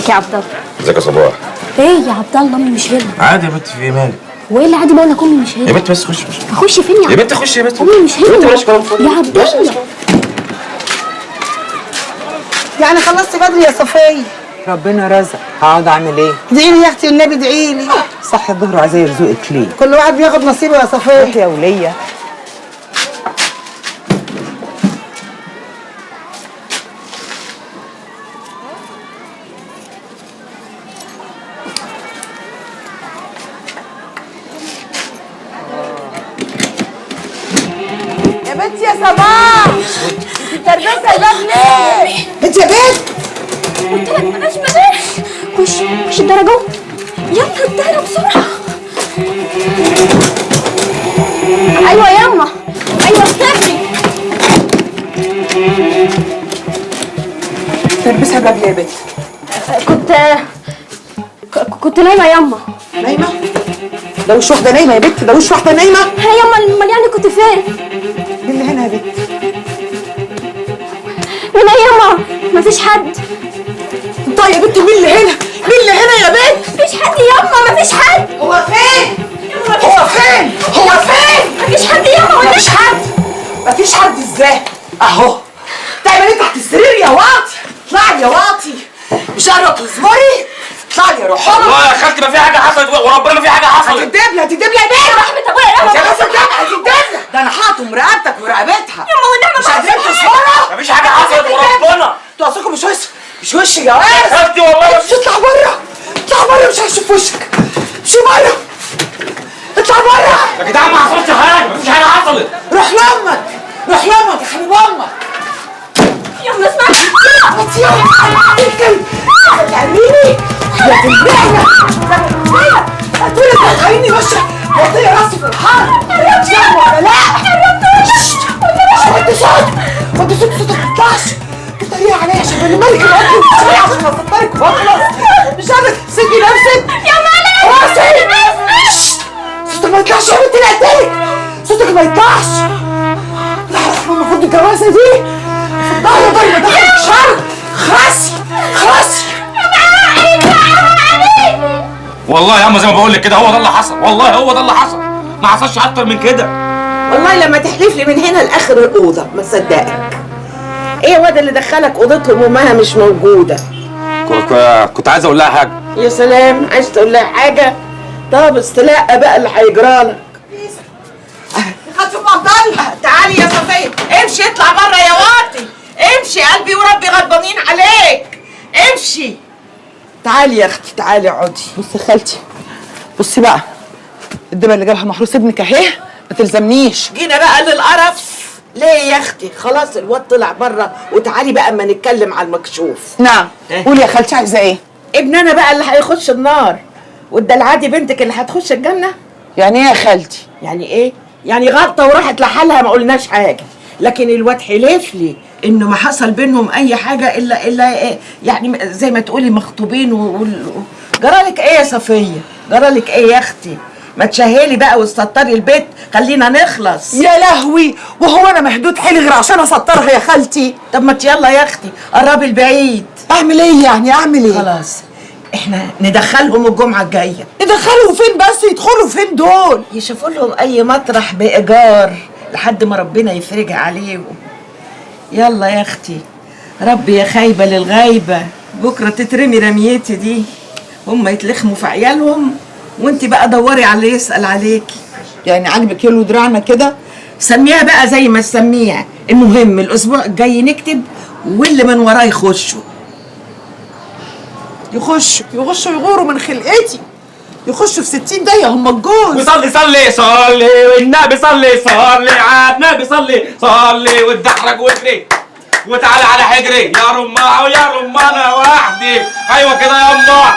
ازيك يا عبد الله؟ ازيك يا صباح؟ ايه يا عبد الله امي مش هنا. عادي يا بنت، في ايه مالك؟ وايه اللي عادي بقول لك امي مش هنا؟ يا بنت بس خش. اخش فين يا بنت خش يا بنت. امي مش هنا يا بنت بلاش كلام فاضي يا عبد الله. يعني خلصتي بدري يا صفية؟ ربنا رزق، هقعد اعمل ايه؟ ادعي لي يا اختي والنبي ادعي لي. صح الظهر عايزه يرزقك ليه؟ كل واحد بياخد نصيبه يا صفية. روحي يا وليه. يا بنتي يا صباح، انت تربسي الباب ليه؟ انت يا بنت قلت لك بلاش خش الدرجة يلا الدرجة بسرعة. ايوه ياما ايوه اختفي. تربسها الباب ليه يا بنت؟ كنت نايمة ياما. نايمه؟ ده وش واحده نايمه يا بنت، ده وش واحده نايمه؟ ها ياما امال يعني كنت فين؟ مين اللي هنا يا بنت؟ هنا ياما مفيش حد. طيب يا بنت مين اللي هنا؟ مين اللي هنا يا بنت؟ مفيش حد ياما مفيش حد. هو فين؟ هو فين؟ هو فين؟ مفيش حد ياما مفيش حد؟ مفيش حد ازاي؟ اهو تعملي تحت السرير يا واطي، اطلعي يا واطي، مش قادره تصبري، اطلعي يا روح الله. والله يا خالتي ما في حاجه حصلت وربنا ما في حاجه حصلت. هتدبلها يا بنت. رحمة ابويا يا ياما. بس هتدبلها، ده انا حاطم رقبتك ورقبتها. ياما والنعمة مش قادرين تصبروا. مفيش حاجه حصلت وربنا. انتوا اصلكم مش وش يا واد. خالتي والله مش اطلع بره، اطلع بره، مش هشوف وشك، امشي بره، اطلع بره. يا جدعان ما حصلش حاجه، مفيش حاجه حصلت. روح لامك، روح لامك يا حبيب امك. يلا اسمع. انت يا الكلب تعمليني يا تنبيهنا هتقولي تخليني ماشيه وطيه راسي في الحر. انت يا ولا لا؟ وطي صوتك ما تطلعش. بتتريق عليا عشان انا ملك الوطن شويه عشان اصطرك واخلص. مش قادره تمسكي نفسك يا مالك راسي. صوتك ما يطلعش يا بنتي، انا قلتلك صوتك ما يطلعش. لا المفروض الجوازه دي ضايع ضايع دخلك شر. خلاص والله يا اما زي ما بقول لك كده هو ده اللي حصل، والله هو ده اللي حصل، ما حصلش اكتر من كده. والله لما تحلف لي من هنا لاخر الاوضه ما صدقك. ايه يا واد اللي دخلك اوضتهم وامها مش موجوده؟ كنت عايز اقول لها حاجه. يا سلام، عايز تقول لها حاجه؟ طب استلاقى بقى اللي هيجرالك. خد شوف عبد الله، تعالي يا صفيه، امشي اطلع بره يا واطي، امشي قلبي وربي غضبانين عليك، امشي. تعالي يا اختي، تعالي اقعدي. بصي خالتي، بصي بقى الدبه اللي جابها محروس ابنك اهي، ما تلزمنيش. جينا بقى للقرف ليه يا اختي؟ خلاص الواد طلع بره، وتعالي بقى اما نتكلم على المكشوف. نعم قولي يا خالتي عايزه ايه؟ ابننا بقى اللي هيخش النار، والدلعادي بنتك اللي هتخش الجنه. يعني ايه يا خالتي؟ يعني ايه؟ يعني غلطه وراحت لحالها، ما قلناش حاجه، لكن الواد حلف لي انه ما حصل بينهم اي حاجه الا إيه؟ يعني زي ما تقولي مخطوبين جرالك ايه يا صفيه؟ جرالك ايه يا اختي؟ ما تشهلي بقى واستطري البيت، خلينا نخلص. يا لهوي، وهو انا مهدود حيلي غير عشان اسطرها يا خالتي؟ طب ما يلا يا اختي قربي البعيد. اعمل ايه يعني؟ اعمل ايه؟ خلاص احنا ندخلهم الجمعه الجايه. يدخلوا فين بس؟ يدخلوا فين دول؟ يشوفوا لهم اي مطرح بايجار لحد ما ربنا يفرجها عليهم. يلا يا اختي، ربي يا خايبه للغايبه، بكره تترمي رميتي دي، هم يتلخموا في عيالهم وانت بقى دوري على اللي يسال عليكي. يعني عاجبك يلو دراعنا كده؟ سميها بقى زي ما تسميها، المهم الاسبوع الجاي نكتب واللي من وراه يخشوا يخشوا يغوروا من خلقتي، يخشوا في 60 دقيقة هم الجوز. وصلي صلي والنبي صلي على النبي صلي واتدحرج واجري وتعالى على حجري يا رمانة ويا رمانة وحدي. ايوه كده يا الله.